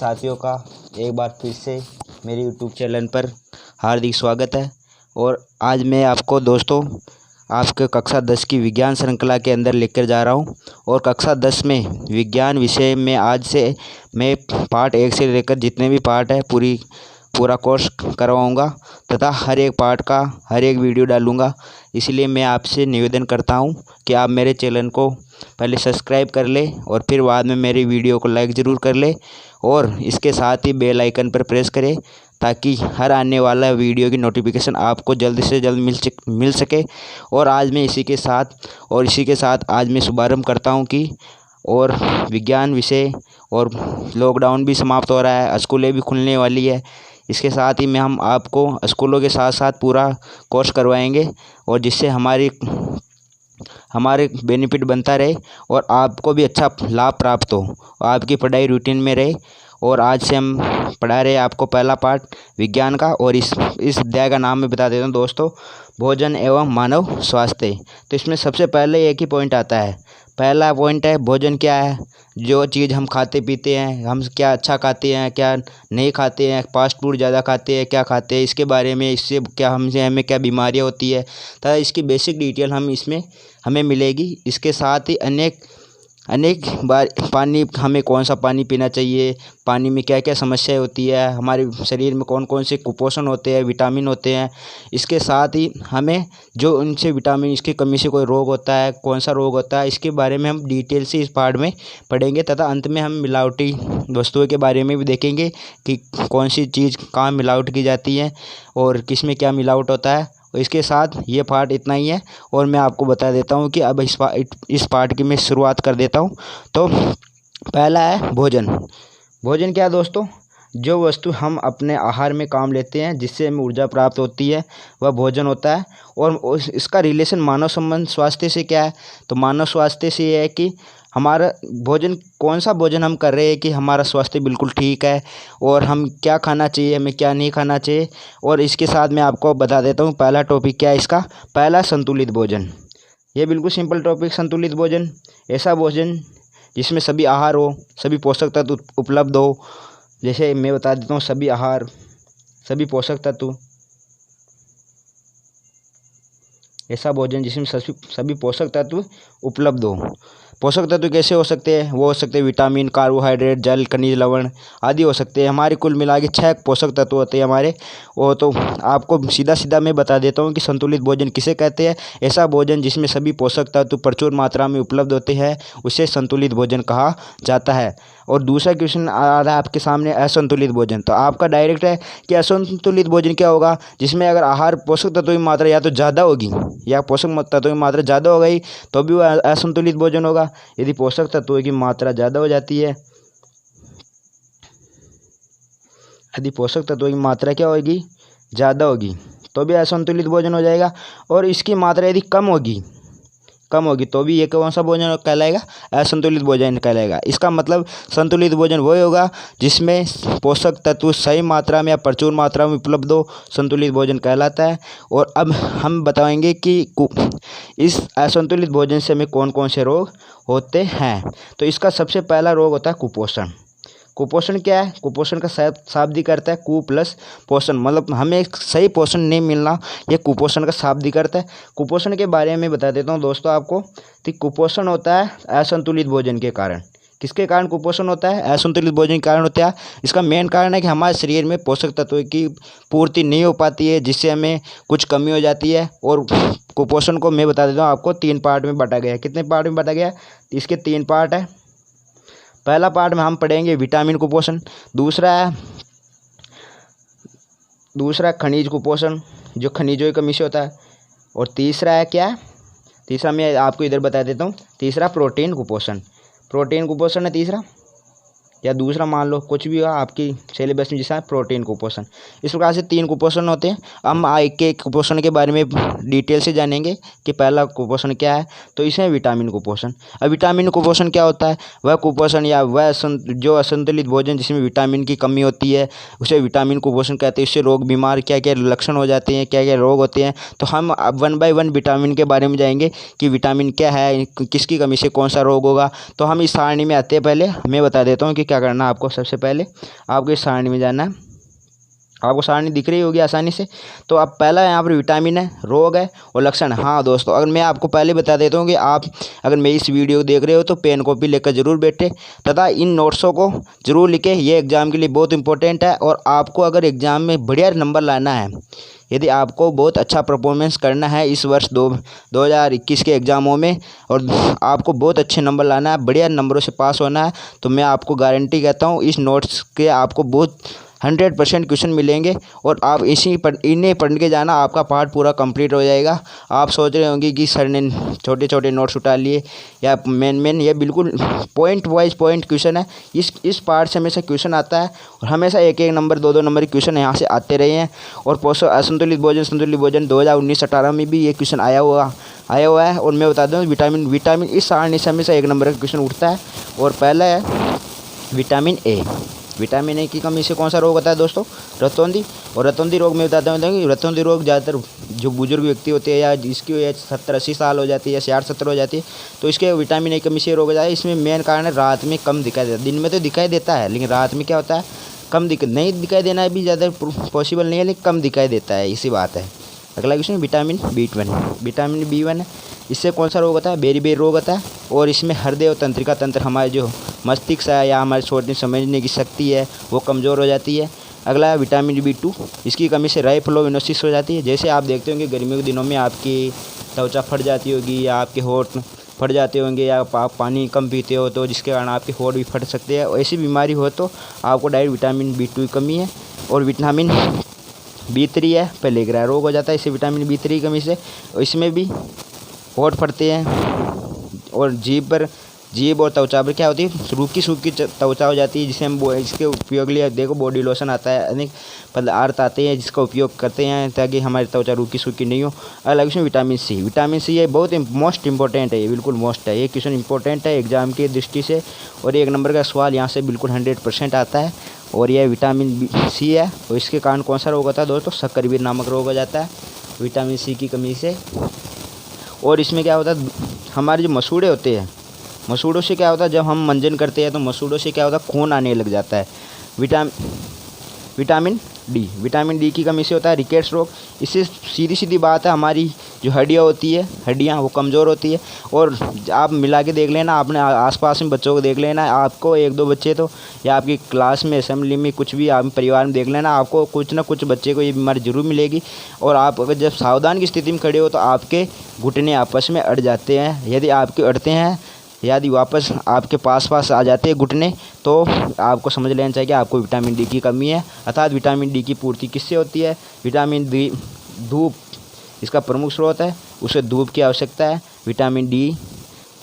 साथियों का एक बार फिर से मेरे YouTube चैनल पर हार्दिक स्वागत है। और आज मैं आपको दोस्तों आपके कक्षा 10 की विज्ञान श्रृंखला के अंदर लेकर जा रहा हूं। और कक्षा 10 में विज्ञान विषय में आज से मैं पार्ट 1 से लेकर जितने भी पार्ट है पूरा कोर्स करवाऊंगा तथा हर एक पार्ट का हर एक वीडियो डालूंगा। इसलिए मैं आपसे निवेदन करता हूं कि आप मेरे चैनल को पहले सब्सक्राइब कर ले और फिर बाद में मेरी वीडियो को लाइक ज़रूर कर ले और इसके साथ ही बेल आइकन पर प्रेस करें ताकि हर आने वाला वीडियो की नोटिफिकेशन आपको जल्द से जल्द मिल सके। और आज मैं इसी के साथ आज मैं शुभारंभ करता हूं कि और विज्ञान विषय और लॉकडाउन भी समाप्त हो रहा है, स्कूलें भी खुलने वाली है। इसके साथ ही हम आपको स्कूलों के साथ साथ पूरा कोर्स करवाएंगे और जिससे हमारे बेनिफिट बनता रहे और आपको भी अच्छा लाभ प्राप्त हो, आपकी पढ़ाई रूटीन में रहे। और आज से हम पढ़ा रहे हैं आपको पहला पार्ट विज्ञान का। और इस अध्याय का नाम मैं बता देता हूँ दोस्तों, भोजन एवं मानव स्वास्थ्य। तो इसमें सबसे पहले एक ही पॉइंट आता है। पहला पॉइंट है भोजन क्या है, जो चीज़ हम खाते पीते हैं, हम क्या अच्छा खाते हैं क्या नहीं खाते हैं, फास्ट फूड ज़्यादा खाते हैं क्या खाते हैं, इसके बारे में इससे क्या हमें क्या बीमारियां होती है तथा इसकी बेसिक डिटेल हमें मिलेगी। इसके साथ ही अनेक बार पानी, हमें कौन सा पानी पीना चाहिए, पानी में क्या क्या समस्याएं होती है, हमारे शरीर में कौन कौन से कुपोषण होते हैं, विटामिन होते हैं। इसके साथ ही हमें जो उनसे विटामिन इसकी कमी से कोई रोग होता है, कौन सा रोग होता है, इसके बारे में हम डिटेल से इस पार्ट में पढ़ेंगे। तथा अंत में हम मिलावटी वस्तुओं के बारे में भी देखेंगे कि कौन सी चीज़ कहाँ मिलावट की जाती है और किस में क्या मिलावट होता है। इसके साथ ये पार्ट इतना ही है और मैं आपको बता देता हूँ कि अब इस पार्ट की मैं शुरुआत कर देता हूँ। तो पहला है भोजन। भोजन क्या है दोस्तों, जो वस्तु हम अपने आहार में काम लेते हैं जिससे हमें ऊर्जा प्राप्त होती है वह भोजन होता है। और इसका रिलेशन मानव संबंध स्वास्थ्य से क्या है, तो मानव स्वास्थ्य से ये है कि हमारा भोजन, कौन सा भोजन हम कर रहे हैं कि हमारा स्वास्थ्य बिल्कुल ठीक है और हम क्या खाना चाहिए, हमें क्या नहीं खाना चाहिए। और इसके साथ मैं आपको बता देता हूँ पहला टॉपिक क्या है इसका। पहला संतुलित भोजन। ये बिल्कुल सिंपल टॉपिक, संतुलित भोजन ऐसा भोजन जिसमें सभी आहार हो, सभी पोषक तत्व उपलब्ध हो। जैसे मैं बता देता हूँ सभी आहार, सभी पोषक तत्व, ऐसा भोजन जिसमें सभी पोषक तत्व उपलब्ध हो। पोषक तत्व कैसे हो सकते हैं, वो हो सकते हैं विटामिन, कार्बोहाइड्रेट, जल, खनिज, लवण आदि हो सकते हैं। हमारे कुल मिला के 6 पोषक तत्व होते हैं हमारे। वो तो आपको सीधा मैं बता देता हूँ कि संतुलित भोजन किसे कहते हैं। ऐसा भोजन जिसमें सभी पोषक तत्व प्रचुर मात्रा में उपलब्ध होते हैं उसे संतुलित भोजन कहा जाता है। और दूसरा क्वेश्चन आ रहा है आपके सामने, असंतुलित भोजन। तो आपका डायरेक्ट है कि असंतुलित भोजन क्या होगा, जिसमें अगर आहार पोषक तत्वों की मात्रा या तो ज़्यादा होगी या पोषक तत्वों की मात्रा ज़्यादा हो गई तो भी वह असंतुलित भोजन होगा। यदि पोषक तत्वों की मात्रा ज़्यादा हो जाती है, यदि पोषक तत्वों की मात्रा क्या होगी, ज़्यादा होगी, तो भी असंतुलित भोजन हो जाएगा। और इसकी मात्रा यदि कम होगी तो भी ये कौन सा भोजन कहलाएगा, असंतुलित भोजन कहलाएगा। इसका मतलब संतुलित भोजन वही होगा जिसमें पोषक तत्व सही मात्रा में या प्रचुर मात्रा में उपलब्ध हो, संतुलित भोजन कहलाता है। और अब हम बताएंगे कि इस असंतुलित भोजन से हमें कौन कौन से रोग होते हैं। तो इसका सबसे पहला रोग होता है कुपोषण। कुपोषण क्या है, कुपोषण का शाब्दिक अर्थ है कु प्लस पोषण, मतलब हमें सही पोषण नहीं मिलना, ये कुपोषण का शाब्दिक अर्थ है। कुपोषण के बारे में बता देता हूँ दोस्तों आपको। तो कुपोषण होता है असंतुलित भोजन के कारण। किसके कारण कुपोषण होता है, असंतुलित भोजन के कारण होता है। इसका मेन कारण है कि हमारे शरीर में पोषक तत्वों की पूर्ति नहीं हो पाती है जिससे हमें कुछ कमी हो जाती है। और कुपोषण को मैं बता देता हूँ आपको 3 पार्ट में बांटा गया है। कितने पार्ट में बांटा गया है, इसके 3 पार्ट है। पहला पार्ट में हम पढ़ेंगे विटामिन कुपोषण, दूसरा खनिज कुपोषण जो खनिजों की कमी से होता है, और तीसरा है क्या, तीसरा मैं आपको इधर बता देता हूँ, तीसरा प्रोटीन कुपोषण। प्रोटीन कुपोषण है तीसरा, या दूसरा मान लो कुछ भी हो आपकी सिलेबस में, जैसा प्रोटीन कुपोषण। इस प्रकार से 3 कुपोषण होते हैं। हम एक एक कुपोषण के बारे में डिटेल से जानेंगे कि पहला कुपोषण क्या है। तो इसमें विटामिन कुपोषण। अब विटामिन कुपोषण क्या होता है, वह कुपोषण या वह जो असंतुलित भोजन जिसमें विटामिन की कमी होती है उसे विटामिन कुपोषण कहते हैं। इससे रोग बीमार क्या क्या लक्षण हो जाते हैं, क्या क्या रोग होते हैं। तो हम अब 1 बाय 1 विटामिन के बारे में जाएंगे कि विटामिन क्या है, किसकी कमी से कौन सा रोग होगा। तो हम इस सारणी में आते हैं। पहले मैं बता देता हूँ कि क्या करना है आपको, सबसे पहले आपको इस सारणी में जाना है। आपको सारणी दिख रही होगी आसानी से। तो अब पहला यहाँ पर विटामिन है, रोग है और लक्षण। हाँ दोस्तों, अगर मैं आपको पहले बता देता हूँ कि आप अगर मेरी इस वीडियो देख रहे हो तो पेन कॉपी लेकर ज़रूर बैठे तथा इन नोट्सों को ज़रूर लिखें। ये एग्ज़ाम के लिए बहुत इंपॉर्टेंट है और आपको अगर एग्ज़ाम में बढ़िया नंबर लाना है, यदि आपको बहुत अच्छा परफॉर्मेंस करना है इस वर्ष 2021 के एग्ज़ामों में और आपको बहुत अच्छे नंबर लाना है, बढ़िया नंबरों से पास होना है, तो मैं आपको गारंटी कहता हूँ इस नोट्स के आपको बहुत 100% क्वेश्चन मिलेंगे और आप इन्हें पढ़ के जाना, आपका पार्ट पूरा कंप्लीट हो जाएगा। आप सोच रहे होंगे कि सर ने छोटे छोटे नोट्स उठा लिए या मेन, ये बिल्कुल पॉइंट वाइज पॉइंट क्वेश्चन है। इस पार्ट से हमेशा क्वेश्चन आता है और हमेशा एक नंबर 2 नंबर के क्वेश्चन यहाँ से आते रहे हैं। और पोषण असंतुलित भोजन संतुलित भोजन 2019-18 में भी ये क्वेश्चन आया हुआ है। और मैं बता दूँ विटामिन इस सारणी से हमेशा 1 नंबर का क्वेश्चन उठता है। और पहला है विटामिन ए। विटामिन ए की कमी से कौन सा रोग होता है दोस्तों, रतौंधी। और रतौंधी रोग में बताता हूँ कि रतौंधी रोग ज़्यादातर जो बुजुर्ग व्यक्ति होते हैं या जिसकी एज 70-80 साल हो जाती है या 60-70 हो जाती है, तो इसके विटामिन ए की कमी से रोग हो जाता है। इसमें मेन कारण है रात में कम दिखाई देता है। दिन में तो दिखाई देता है लेकिन रात में क्या होता है, कम नहीं दिखाई देना भी ज़्यादा पॉसिबल नहीं है लेकिन कम दिखाई देता है, इसी बात है। अगला क्वेश्चन विटामिन B1 है। इससे कौन सा रोग होता है, बेरी रोग होता है। और इसमें हृदय और तंत्रिका तंत्र, हमारे जो मस्तिष्क है या हमारे सोचने समझने की शक्ति है वो कमज़ोर हो जाती है। अगला है विटामिन B2। इसकी कमी से राइफलोविनोसिस हो जाती है। जैसे आप देखते होंगे गर्मियों के दिनों में आपकी त्वचा फट जाती होगी या आपके होंठ फट जाते होंगे या आप पानी कम पीते हो तो जिसके कारण आपके होंठ भी फट सकते हैं। ऐसी बीमारी हो तो आपको डायरेक्ट विटामिन B2 की कमी है। और विटामिन B3 है, पेलेग्रा रोग हो जाता है इससे विटामिन B3 की कमी से। इसमें भी होंठ फटते हैं और जीभ और त्वचा पर क्या होती है, सूखी त्वचा हो जाती है, जिसे हम इसके उपयोग के लिए देखो बॉडी लोशन आता है, अनेक पदार्थ आते हैं जिसका उपयोग करते हैं ताकि हमारी त्वचा सूखी नहीं हो। अलग क्वेश्चन विटामिन सी ये बहुत मोस्ट इंपॉर्टेंट है, ये बिल्कुल मोस्ट है, ये क्वेश्चन इंपॉर्टेंट है एग्जाम की दृष्टि से और 1 नंबर का सवाल यहाँ से बिल्कुल 100% आता है। और यह विटामिन सी है और इसके कारण कौन सा रोग होता है दोस्तों, शक्कर नामक रोग हो जाता है विटामिन सी की कमी से। और इसमें क्या होता है, हमारे जो मसूड़े होते हैं, मसूड़ों से क्या होता है, जब हम मंजन करते हैं तो मसूड़ों से क्या होता है, खून आने लग जाता है। विटामिन डी की कमी से होता है रिकेट्स रोग। इससे सीधी बात है, हमारी जो हड्डियाँ होती है, हड्डियाँ वो कमज़ोर होती है। और आप मिला के देख लेना, अपने आसपास में बच्चों को देख लेना, आपको 1-2 बच्चे तो या आपकी क्लास में असेंबली में कुछ भी आप परिवार में देख लेना, आपको कुछ ना कुछ बच्चे को ये बीमारी जरूर मिलेगी। और आप अगर जब सावधान की स्थिति में खड़े हो तो आपके घुटने आपस में अड़ जाते हैं। यदि आपके अड़ते हैं, यदि वापस आपके पास आ जाते हैं घुटने, तो आपको समझ लेना चाहिए कि आपको विटामिन डी की कमी है। अर्थात विटामिन डी की पूर्ति किससे होती है, विटामिन डी धूप इसका प्रमुख स्रोत है, उसे धूप की आवश्यकता है। विटामिन डी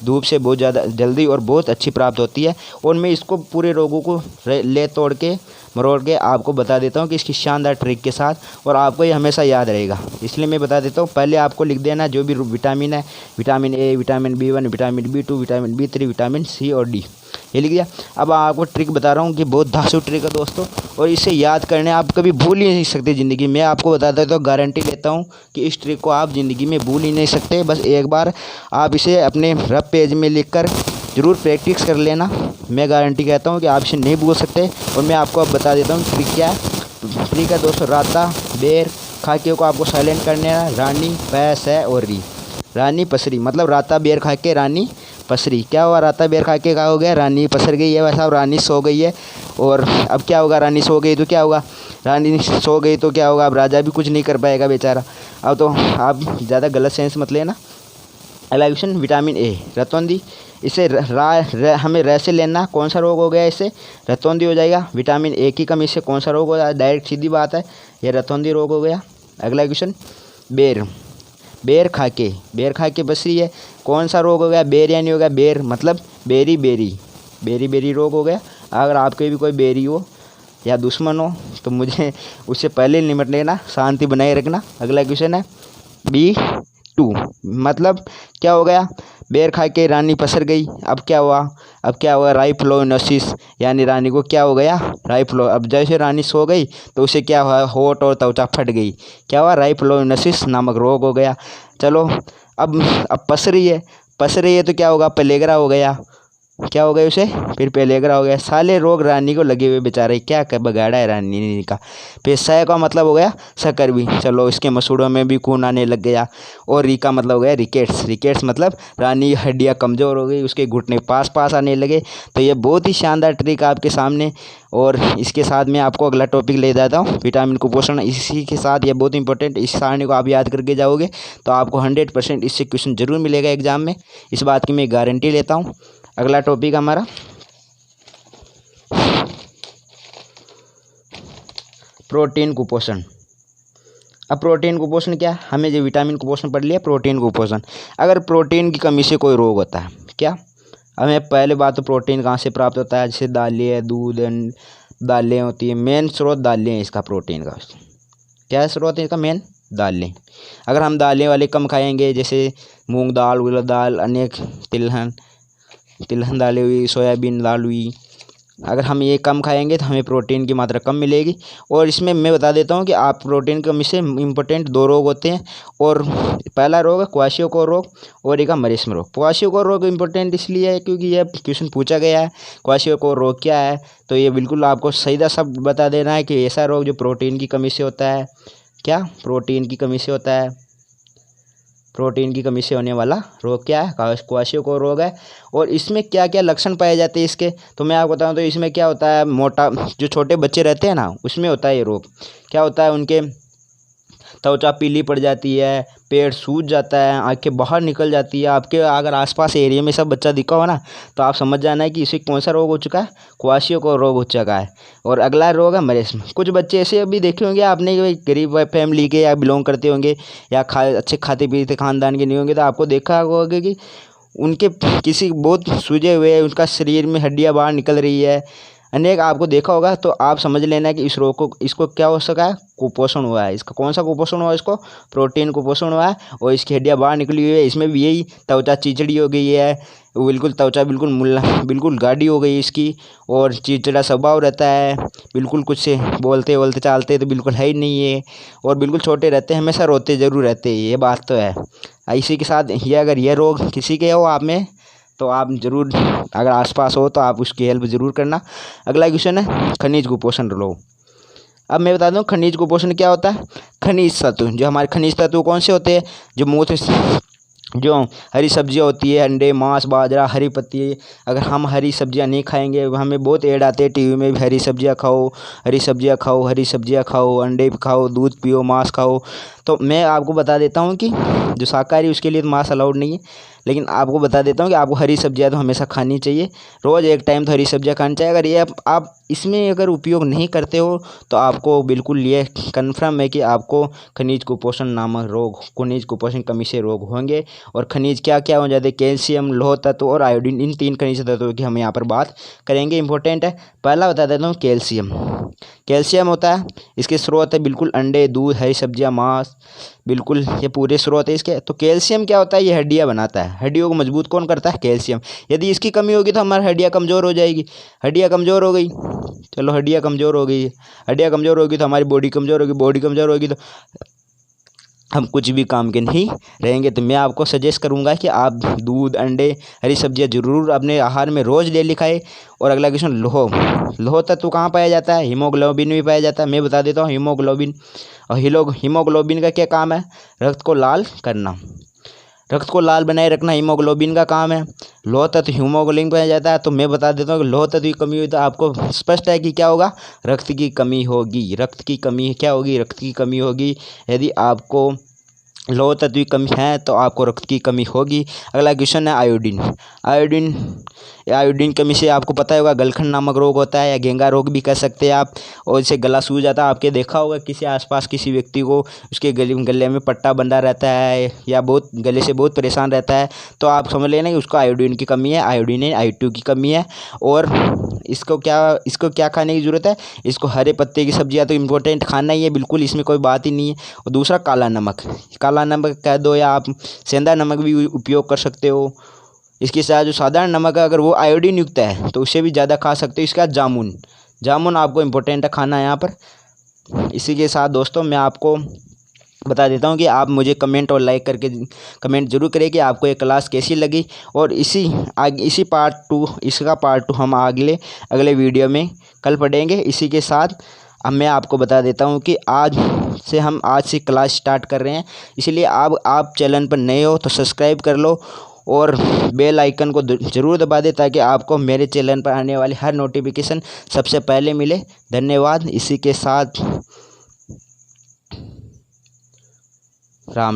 धूप से बहुत ज़्यादा जल्दी और बहुत अच्छी प्राप्त होती है। और मैं इसको पूरे रोगों को तोड़ के मरोड़ के आपको बता देता हूँ कि इसकी शानदार ट्रिक के साथ, और आपको ये हमेशा याद रहेगा, इसलिए मैं बता देता हूँ। पहले आपको लिख देना जो भी विटामिन है, vitamin A, vitamin B1, vitamin B2, vitamin B3, vitamin C और डी, ये लिख दिया। अब आपको ट्रिक बता रहा हूँ कि बहुत धांसू ट्रिक है दोस्तों, और इसे याद करने आप कभी भूल ही नहीं सकते ज़िंदगी में। आपको बता देता हूँ, गारंटी लेता हूँ कि इस ट्रिक को आप ज़िंदगी में भूल ही नहीं सकते। बस एक बार आप इसे अपने रफ पेज में लिखकर ज़रूर प्रैक्टिस कर लेना, मैं गारंटी कहता हूँ कि आप इसे नहीं भूल सकते। और मैं आपको अब बता देता हूँ ट्रिक क्या है। ट्रिक है दोस्तों, राता बेर खाके को आपको साइलेंट करने है, रानी पैस है और री, रानी पसरी, मतलब राता बेर खा के रानी पसरी। क्या हुआ, राता बेर खा के क्या हो गया, रानी पसर गई है। वैसा रानी सो गई है। और अब क्या होगा, रानी सो गई तो क्या होगा, रानी सो गई तो क्या होगा, अब राजा भी कुछ नहीं कर पाएगा बेचारा। अब तो आप ज़्यादा गलत सेंस मत लेना। अगला क्वेश्चन विटामिन ए, रतौंधी। इसे हमें रे से लेना, कौन सा रोग हो गया, इससे रतौंधी हो जाएगा। विटामिन ए की कमी से कौन सा रोग हो जाएगा, डायरेक्ट सीधी बात है, ये रतौंधी रोग हो गया। अगला क्वेश्चन बेर खा के बसरी है, कौन सा रोग हो गया, बेर यानी हो गया बेर, मतलब बेरी रोग हो गया। अगर आपके भी कोई बेरी हो या दुश्मन हो तो मुझे उससे पहले निपट लेना, शांति बनाए रखना। अगला क्वेश्चन है B2, मतलब क्या हो गया, बेर खा के रानी पसर गई। अब क्या हुआ, राइफलोविनोसिस, यानी रानी को क्या हो गया, अब जैसे रानी सो गई तो उसे क्या हुआ, होंठ और त्वचा फट गई, क्या हुआ, राइफलोविनोसिस नामक रोग हो गया। चलो अब पसरी है तो क्या होगा, पेलेग्रा हो गया। क्या हो गया उसे, फिर पेलेगरा हो गया। साले रोग रानी को लगे हुए बेचारे, क्या कर बगाड़ा है रानी का। फिर सह का मतलब हो गया सकरवी, चलो इसके मसूड़ों में भी खून आने लग गया। और री का मतलब हो गया रिकेट्स, रिकेट्स मतलब रानी की हड्डियाँ कमज़ोर हो गई, उसके घुटने पास पास आने लगे। तो ये बहुत ही शानदार ट्रिक आपके सामने। और इसके साथ मैं आपको अगला टॉपिक ले जाता हूँ, विटामिन कुपोषण। इसी के साथ ये बहुत इंपॉर्टेंट, इस सारणी को आप याद करके जाओगे तो आपको 100% इससे क्वेश्चन जरूर मिलेगा एग्जाम में, इस बात की मैं गारंटी लेता हूँ। अगला टॉपिक हमारा प्रोटीन कुपोषण। अब प्रोटीन कुपोषण क्या, हमें जो विटामिन कुपोषण पढ़ लिया, प्रोटीन कुपोषण। अगर प्रोटीन की कमी से कोई रोग होता है क्या, हमें पहले बात तो प्रोटीन कहाँ से प्राप्त होता है, जैसे दालें, दूध, दालें होती है, मेन स्रोत दालें हैं इसका, प्रोटीन का क्या स्रोत है इसका, मेन दालें। अगर हम दालें वाले कम खाएंगे, जैसे मूंग दाल, उड़द दाल, अनेक तिलहन दालें हुई, सोयाबीन दाल हुई, अगर हम ये कम खाएंगे तो हमें प्रोटीन की मात्रा कम मिलेगी। और इसमें मैं बता देता हूँ कि आप प्रोटीन की कमी से इम्पोर्टेंट 2 रोग होते हैं। और पहला रोग है क्वाशियोकोर रोग और एक है मरिस्म रोग। क्वाशियोकोर रोग इम्पोर्टेंट इसलिए है क्योंकि यह क्वेश्चन पूछा गया है, क्वाशियोकोर रोग क्या है। तो ये बिल्कुल आपको सीधा शब्द बता देना है कि ऐसा रोग जो प्रोटीन की कमी से होता है। क्या, प्रोटीन की कमी से होता है, प्रोटीन की कमी से होने वाला रोग क्या है, क्वाशियोकोर रोग है। और इसमें क्या क्या लक्षण पाए जाते हैं इसके, तो मैं आपको बताऊं तो इसमें क्या होता है, मोटा जो छोटे बच्चे रहते हैं ना, उसमें होता है ये रोग। क्या होता है, उनके त्वचा पीली पड़ जाती है, पेट सूज जाता है, आंखें बाहर निकल जाती है। आपके अगर आसपास एरिया में सब बच्चा दिखा हो ना, तो आप समझ जाना है कि इसे कौन सा रोग हो चुका है, क्वाशियोकोर रोग हो चुका है। और अगला रोग है मरिस्म। कुछ बच्चे ऐसे अभी देखे होंगे आपने, गरीब फैमिली के या बिलोंग करते होंगे या अच्छे खाते पीते खानदान के नहीं होंगे, तो आपको देखा होगा कि उनके किसी बहुत सूजे हुए, उनका शरीर में हड्डियाँ बाहर निकल रही है, अनेक आपको देखा होगा। तो आप समझ लेना कि इस रोग को, इसको क्या हो सका है, कुपोषण हुआ है। इसका कौन सा कुपोषण हुआ है, इसको प्रोटीन कुपोषण हुआ है। और इसकी हड्डियाँ बाहर निकली हुई है, इसमें भी यही त्वचा चिचड़ी हो गई है, बिल्कुल त्वचा बिल्कुल गाढ़ी हो गई इसकी, और चिड़चिड़ा स्वभाव रहता है, बिल्कुल कुछ से बोलते बोलते चालते तो बिल्कुल है ही नहीं है। और बिल्कुल छोटे रहते हैं, हमेशा रोते ज़रूर रहते हैं, ये बात तो है। इसी के साथ ये अगर ये रोग किसी के हो आप में, तो आप ज़रूर अगर आसपास हो तो आप उसकी हेल्प ज़रूर करना। अगला क्वेश्चन है खनिज कुपोषण रोग। अब मैं बता दूं खनिज कुपोषण क्या होता है। खनिज तत्व, जो हमारे खनिज तत्व कौन से होते हैं, जो मुँह से जो हरी सब्जियां होती है, अंडे, मांस, बाजरा, हरी पत्ती। अगर हम हरी सब्जियां नहीं खाएंगे, हमें बहुत ऐड आते हैं टीवी में भी, हरी सब्जियां खाओ, हरी सब्जियां खाओ, हरी सब्जियां खाओ, अंडे खाओ, दूध पियो, मांस खाओ। तो मैं आपको बता देता हूं कि जो शाकाहारी उसके लिए तो मांस अलाउड नहीं है, लेकिन आपको बता देता हूं कि आपको हरी सब्जियां तो हमेशा खानी चाहिए, रोज़ एक टाइम तो हरी सब्जियां खानी चाहिए। अगर ये आप इसमें अगर उपयोग नहीं करते हो तो आपको बिल्कुल ये कन्फर्म है कि आपको खनिज कुपोषण नामक रोग, खनिज कुपोषण कमी से रोग होंगे। और खनिज क्या क्या हो जाते हैं, कैल्शियम, लोह तत्व और आयोडीन, इन 3 खनिज तत्वों की हम यहाँ पर बात करेंगे, इंपॉर्टेंट है। पहला बता देता हूँ कैल्शियम। कैल्शियम होता है, इसके स्रोत है बिल्कुल अंडे, दूध, हरी सब्जियाँ, मांस, बिल्कुल ये पूरे स्रोत है इसके। तो कैल्शियम क्या होता है, ये हड्डियाँ बनाता है, हड्डियों को मजबूत कौन करता है, कैल्शियम। यदि इसकी कमी होगी तो हमारी हड्डियाँ कमज़ोर हो जाएगी। हड्डियाँ कमज़ोर हो गई, चलो हड्डियाँ कमज़ोर हो गई, हड्डियाँ कमज़ोर होगी तो हमारी बॉडी कमज़ोर होगी, बॉडी कमज़ोर होगी तो हम कुछ भी काम के नहीं रहेंगे। तो मैं आपको सजेस्ट करूंगा कि आप दूध, अंडे, हरी सब्जियां जरूर अपने आहार में रोज़ डेली खाएं। और अगला क्वेश्चन, लोह तत्व कहाँ पाया जाता है, हीमोग्लोबिन भी पाया जाता है। मैं बता देता हूँ हीमोग्लोबिन। और हीमोग्लोबिन का क्या काम है, रक्त को लाल करना, रक्त को लाल बनाए रखना हीमोग्लोबिन का काम है। लोह तत्व हीमोग्लोबिन पाया जाता है। तो मैं बता देता हूँ कि लोह तत्व की कमी हुई तो आपको स्पष्ट है कि क्या होगा, रक्त की कमी होगी। रक्त की कमी क्या होगी, रक्त की कमी होगी। यदि आपको लोह तत्व की कमी है तो आपको रक्त की कमी होगी। अगला क्वेश्चन है आयोडीन। आयोडीन कमी से आपको पता होगा गलखंड नामक रोग होता है, या घेंगा रोग भी कह सकते हैं आप। और इसे गला सूज जाता है, आपके देखा होगा किसी आसपास किसी व्यक्ति को उसके गले में पट्टा बंधा रहता है, या बहुत गले से बहुत परेशान रहता है, तो आप समझ लेना कि उसको आयोडीन की कमी है, आयोडीन I2 की कमी है। और इसको क्या खाने की ज़रूरत है, इसको हरे पत्ते की सब्जियाँ तो इम्पोर्टेंट खाना ही है, बिल्कुल इसमें कोई बात ही नहीं है। और दूसरा काला नमक कह दो, या आप सेंधा नमक भी उपयोग कर सकते हो। इसके साथ जो साधारण नमक है अगर वो आयोडीन युक्त है तो उससे भी ज़्यादा खा सकते हो। इसके बाद जामुन आपको इम्पोर्टेंट है खाना यहाँ पर। इसी के साथ दोस्तों मैं आपको बता देता हूँ कि आप मुझे कमेंट और लाइक करके कमेंट जरूर करें कि आपको ये क्लास कैसी लगी। और इसी इसका पार्ट 2 हम अगले वीडियो में कल पढ़ेंगे। इसी के साथ अब मैं आपको बता देता हूँ कि आज से क्लास स्टार्ट कर रहे हैं, इसलिए आप चैनल पर नए हो तो सब्सक्राइब कर लो और बेल आइकन को ज़रूर दबा दें ताकि आपको मेरे चैनल पर आने वाली हर नोटिफिकेशन सबसे पहले मिले। धन्यवाद। इसी के साथ राम।